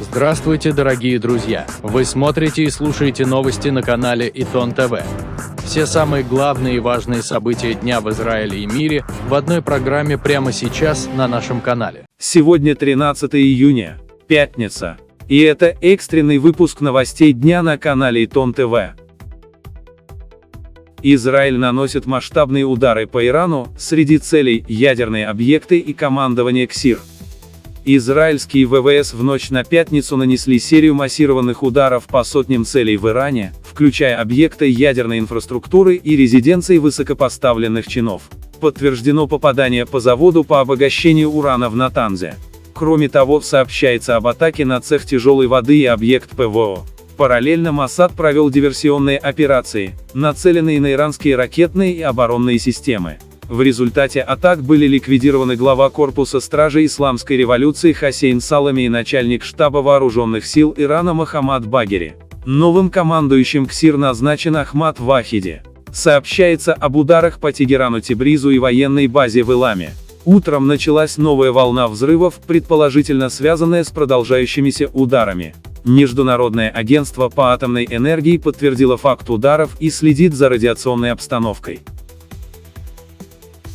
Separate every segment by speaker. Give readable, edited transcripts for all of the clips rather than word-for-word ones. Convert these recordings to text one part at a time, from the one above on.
Speaker 1: Здравствуйте, дорогие друзья! Вы смотрите и слушаете новости на канале итон.тв. Все самые главные и важные события дня в Израиле и мире в одной программе прямо сейчас на нашем канале.
Speaker 2: Сегодня 13 июня, пятница. И это экстренный выпуск новостей дня на канале итон.тв. Израиль наносит масштабные удары по Ирану, среди целей ядерные объекты и командование КСИР. Израильские ВВС в ночь на пятницу нанесли серию массированных ударов по сотням целей в Иране, включая объекты ядерной инфраструктуры и резиденции высокопоставленных чинов. Подтверждено попадание по заводу по обогащению урана в Натанзе. Кроме того, сообщается об атаке на цех тяжелой воды и объект ПВО. Параллельно Моссад провел диверсионные операции, нацеленные на иранские ракетные и оборонные системы. В результате атак были ликвидированы глава корпуса стражей исламской революции Хосейн Салами и начальник штаба вооруженных сил Ирана Мохаммад Багери. Новым командующим КСИР назначен Ахмад Вахиди. Сообщается об ударах по Тегерану, Тебризу и военной базе в Иламе. Утром началась новая волна взрывов, предположительно связанная с продолжающимися ударами. Международное агентство по атомной энергии подтвердило факт ударов и следит за радиационной обстановкой.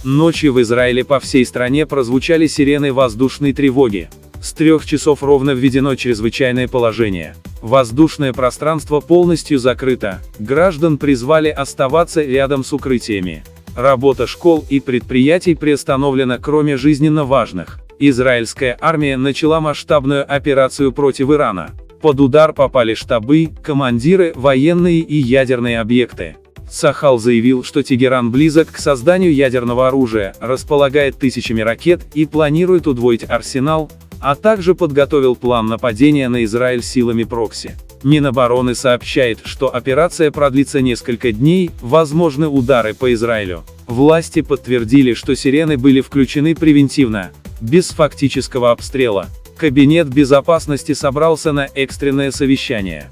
Speaker 2: Ночью в Израиле по всей стране прозвучали сирены воздушной тревоги. С 3 часов ровно введено чрезвычайное положение. Воздушное пространство полностью закрыто, граждан призвали оставаться рядом с укрытиями. Работа школ и предприятий приостановлена, кроме жизненно важных. Израильская армия начала масштабную операцию против Ирана. Под удар попали штабы, командиры, военные и ядерные объекты. Цахал заявил, что Тегеран близок к созданию ядерного оружия, располагает тысячами ракет и планирует удвоить арсенал, а также подготовил план нападения на Израиль силами прокси. Минобороны сообщает, что операция продлится несколько дней, возможны удары по Израилю. Власти подтвердили, что сирены были включены превентивно, без фактического обстрела. Кабинет безопасности собрался на экстренное совещание.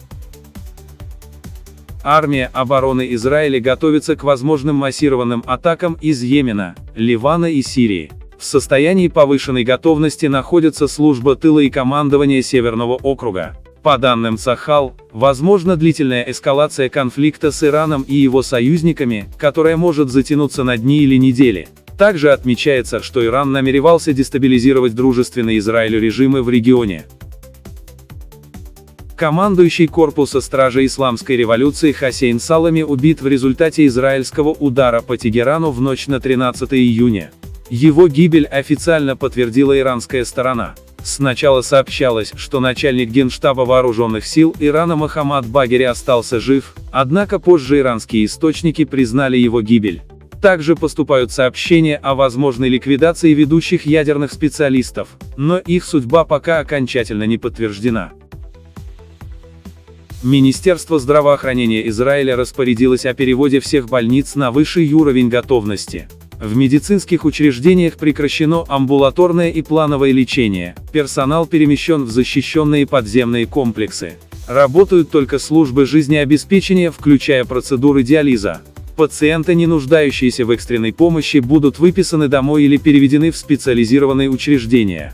Speaker 2: Армия обороны Израиля готовится к возможным массированным атакам из Йемена, Ливана и Сирии. В состоянии повышенной готовности находятся служба тыла и командование Северного округа. По данным Цахал, возможна длительная эскалация конфликта с Ираном и его союзниками, которая может затянуться на дни или недели. Также отмечается, что Иран намеревался дестабилизировать дружественные Израилю режимы в регионе. Командующий корпуса стражей исламской революции Хосейн Салами убит в результате израильского удара по Тегерану в ночь на 13 июня. Его гибель официально подтвердила иранская сторона. Сначала сообщалось, что начальник генштаба вооруженных сил Ирана Мохаммад Багери остался жив, однако позже иранские источники признали его гибель. Также поступают сообщения о возможной ликвидации ведущих ядерных специалистов, но их судьба пока окончательно не подтверждена. Министерство здравоохранения Израиля распорядилось о переводе всех больниц на высший уровень готовности. В медицинских учреждениях прекращено амбулаторное и плановое лечение, персонал перемещен в защищенные подземные комплексы. Работают только службы жизнеобеспечения, включая процедуры диализа. Пациенты, не нуждающиеся в экстренной помощи, будут выписаны домой или переведены в специализированные учреждения.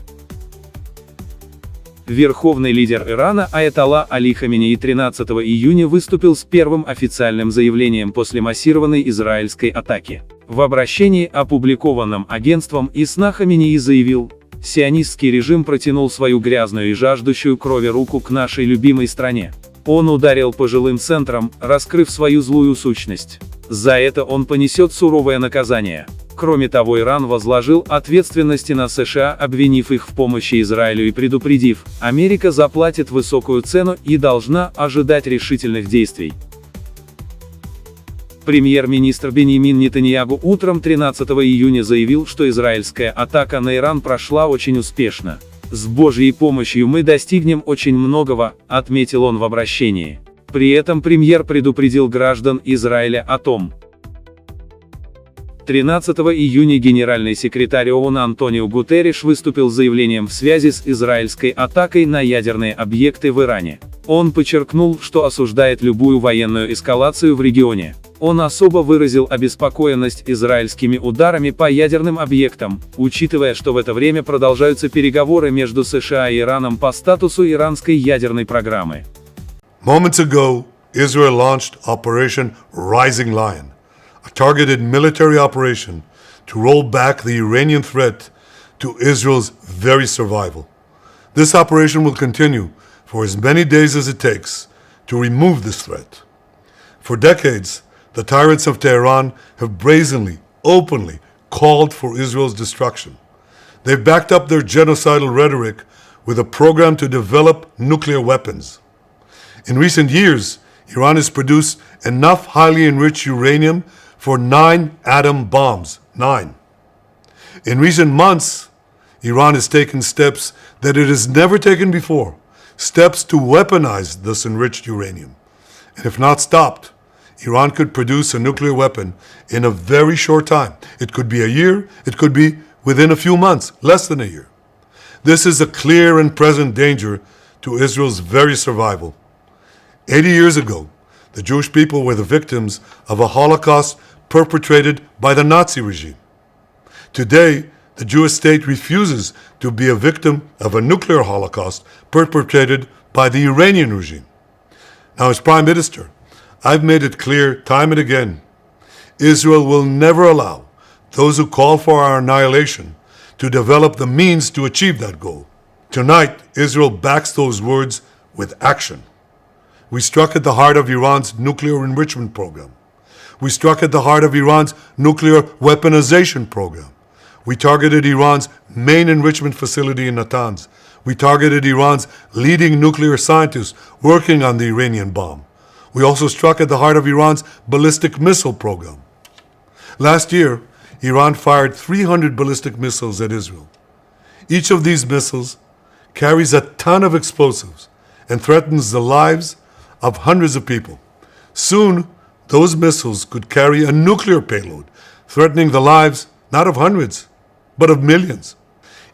Speaker 2: Верховный лидер Ирана Аятолла Али Хаменеи 13 июня выступил с первым официальным заявлением после массированной израильской атаки. В обращении, опубликованном агентством ИСНА, Хаменеи заявил: «Сионистский режим протянул свою грязную и жаждущую крови руку к нашей любимой стране. Он ударил по жилым центрам, раскрыв свою злую сущность. За это он понесет суровое наказание». Кроме того, Иран возложил ответственности на США, обвинив их в помощи Израилю и предупредив: Америка заплатит высокую цену и должна ожидать решительных действий. Премьер-министр Беньямин Нетаньяху утром 13 июня заявил, что израильская атака на Иран прошла очень успешно. «С Божьей помощью мы достигнем очень многого», — отметил он в обращении. При этом премьер предупредил граждан Израиля о том. 13 июня генеральный секретарь ООН Антонио Гутерриш выступил с заявлением в связи с израильской атакой на ядерные объекты в Иране. Он подчеркнул, что осуждает любую военную эскалацию в регионе. Он особо выразил обеспокоенность израильскими ударами по ядерным объектам, учитывая, что в это время продолжаются переговоры между США и Ираном по статусу иранской ядерной программы.
Speaker 3: Moments ago, Israel launched Operation Rising Lion, a targeted military operation to roll back the Iranian threat to Israel's very survival. This operation will continue for as many days as it takes to remove this threat. For decades, the tyrants of Tehran have brazenly, openly called for Israel's destruction. They've backed up their genocidal rhetoric with a program to develop nuclear weapons. In recent years, Iran has produced enough highly enriched uranium for 9 atom bombs. 9. In recent months, Iran has taken steps that it has never taken before, steps to weaponize this enriched uranium. And if not stopped, Iran could produce a nuclear weapon in a very short time. It could be a year, it could be within a few months, less than a year. This is a clear and present danger to Israel's very survival. 80 years ago, the Jewish people were the victims of a Holocaust perpetrated by the Nazi regime. Today, the Jewish state refuses to be a victim of a nuclear Holocaust perpetrated by the Iranian regime. Now, as Prime Minister, I've made it clear time and again, Israel will never allow those who call for our annihilation to develop the means to achieve that goal. Tonight, Israel backs those words with action. We struck at the heart of Iran's nuclear enrichment program. We struck at the heart of Iran's nuclear weaponization program. We targeted Iran's main enrichment facility in Natanz. We targeted Iran's leading nuclear scientists working on the Iranian bomb. We also struck at the heart of Iran's ballistic missile program. Last year, Iran fired 300 ballistic missiles at Israel. Each of these missiles carries a ton of explosives and threatens the lives of hundreds of people. Soon, those missiles could carry a nuclear payload, threatening the lives not of hundreds, but of millions.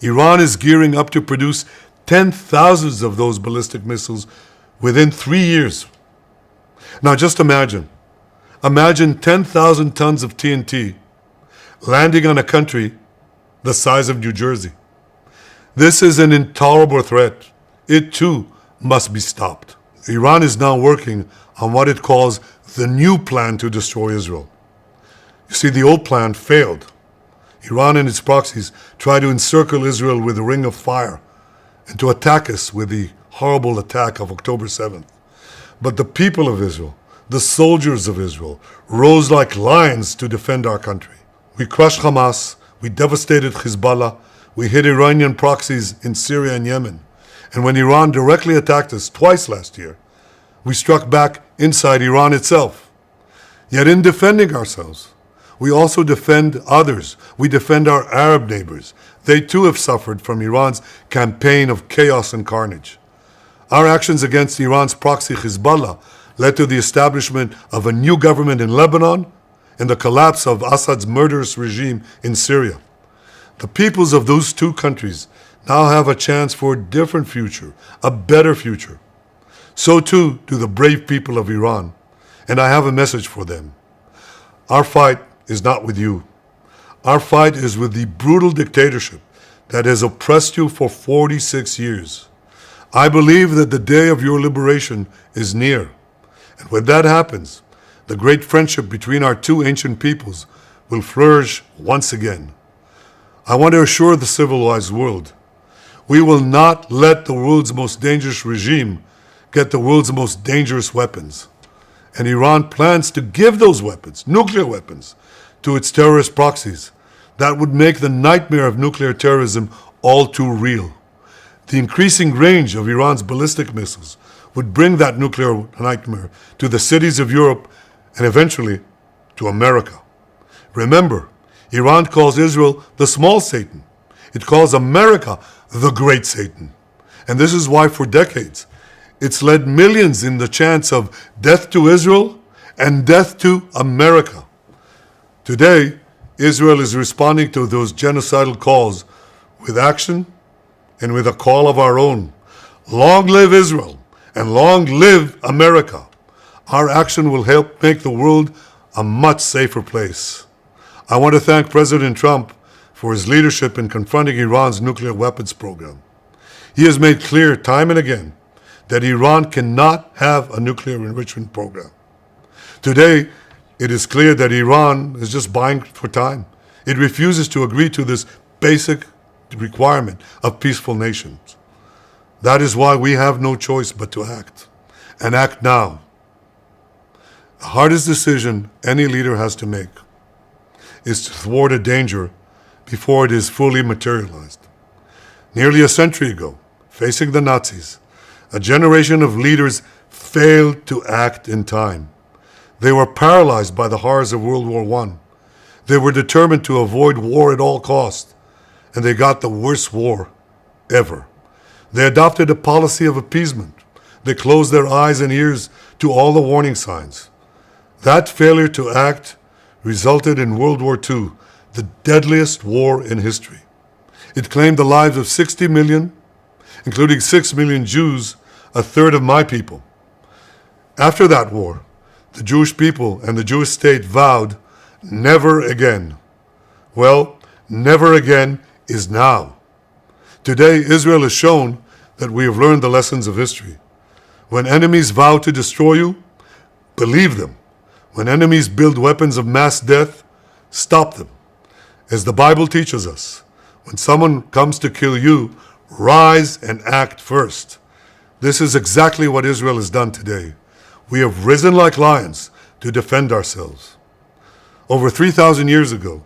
Speaker 3: Iran is gearing up to produce 10,000 of those ballistic missiles within 3 years. Now just imagine 10,000 tons of TNT landing on a country the size of New Jersey. This is an intolerable threat. It too must be stopped. Iran is now working on what it calls the new plan to destroy Israel. You see, the old plan failed. Iran and its proxies try to encircle Israel with a ring of fire and to attack us with the horrible attack of October 7th. But the people of Israel, the soldiers of Israel, rose like lions to defend our country. We crushed Hamas, we devastated Hezbollah, we hit Iranian proxies in Syria and Yemen. And when Iran directly attacked us twice last year, we struck back inside Iran itself. Yet in defending ourselves, we also defend others. We defend our Arab neighbors. They too have suffered from Iran's campaign of chaos and carnage. Our actions against Iran's proxy Hezbollah led to the establishment of a new government in Lebanon and the collapse of Assad's murderous regime in Syria. The peoples of those two countries now have a chance for a different future, a better future. So too do the brave people of Iran, and I have a message for them. Our fight is not with you. Our fight is with the brutal dictatorship that has oppressed you for 46 years. I believe that the day of your liberation is near. And when that happens, the great friendship between our two ancient peoples will flourish once again. I want to assure the civilized world, we will not let the world's most dangerous regime get the world's most dangerous weapons. And Iran plans to give those weapons, nuclear weapons, to its terrorist proxies. That would make the nightmare of nuclear terrorism all too real. The increasing range of Iran's ballistic missiles would bring that nuclear nightmare to the cities of Europe and eventually to America. Remember, Iran calls Israel the small Satan. It calls America the great Satan. And this is why for decades it's led millions in the chants of death to Israel and death to America. Today, Israel is responding to those genocidal calls with action and with a call of our own. Long live Israel and long live America. Our action will help make the world a much safer place. I want to thank President Trump for his leadership in confronting Iran's nuclear weapons program. He has made clear time and again that Iran cannot have a nuclear enrichment program. Today, it is clear that Iran is just buying for time. It refuses to agree to this basic requirement of peaceful nations. That is why we have no choice but to act, and act now. The hardest decision any leader has to make is to thwart a danger before it is fully materialized. Nearly a century ago, facing the Nazis, a generation of leaders failed to act in time. They were paralyzed by the horrors of World War I. They were determined to avoid war at all costs, and they got the worst war ever. They adopted a policy of appeasement. They closed their eyes and ears to all the warning signs. That failure to act resulted in World War II, the deadliest war in history. It claimed the lives of 60 million, including 6 million Jews, a third of my people. After that war, the Jewish people and the Jewish state vowed, never again. Well, never again is now. Today, Israel has shown that we have learned the lessons of history. When enemies vow to destroy you, believe them. When enemies build weapons of mass death, stop them. As the Bible teaches us, when someone comes to kill you, rise and act first. This is exactly what Israel has done today. We have risen like lions to defend ourselves. Over 3,000 years ago,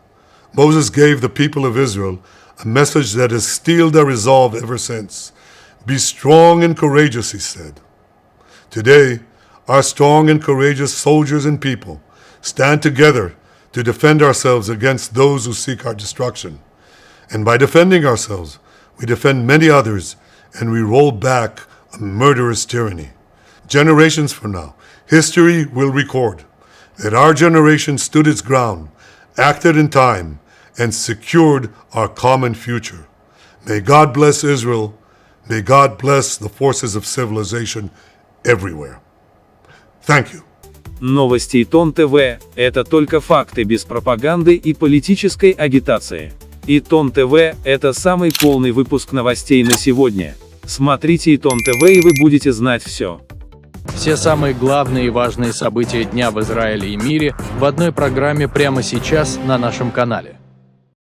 Speaker 3: Moses gave the people of Israel a message that has steeled their resolve ever since. Be strong and courageous, he said. Today, our strong and courageous soldiers and people stand together to defend ourselves against those who seek our destruction. And by defending ourselves, we defend many others and we roll back a murderous tyranny. Generations from now, history will record that our generation stood its ground, acted in time, and secured our common future. May God bless Israel. May God bless the forces of civilization everywhere. Thank you.
Speaker 2: Новости итон.тв – это только факты без пропаганды и политической агитации. Итон.тв – это самый полный выпуск новостей на сегодня. Смотрите итон.тв и вы будете знать все.
Speaker 1: Все самые главные и важные события дня в Израиле и мире в одной программе прямо сейчас на нашем канале.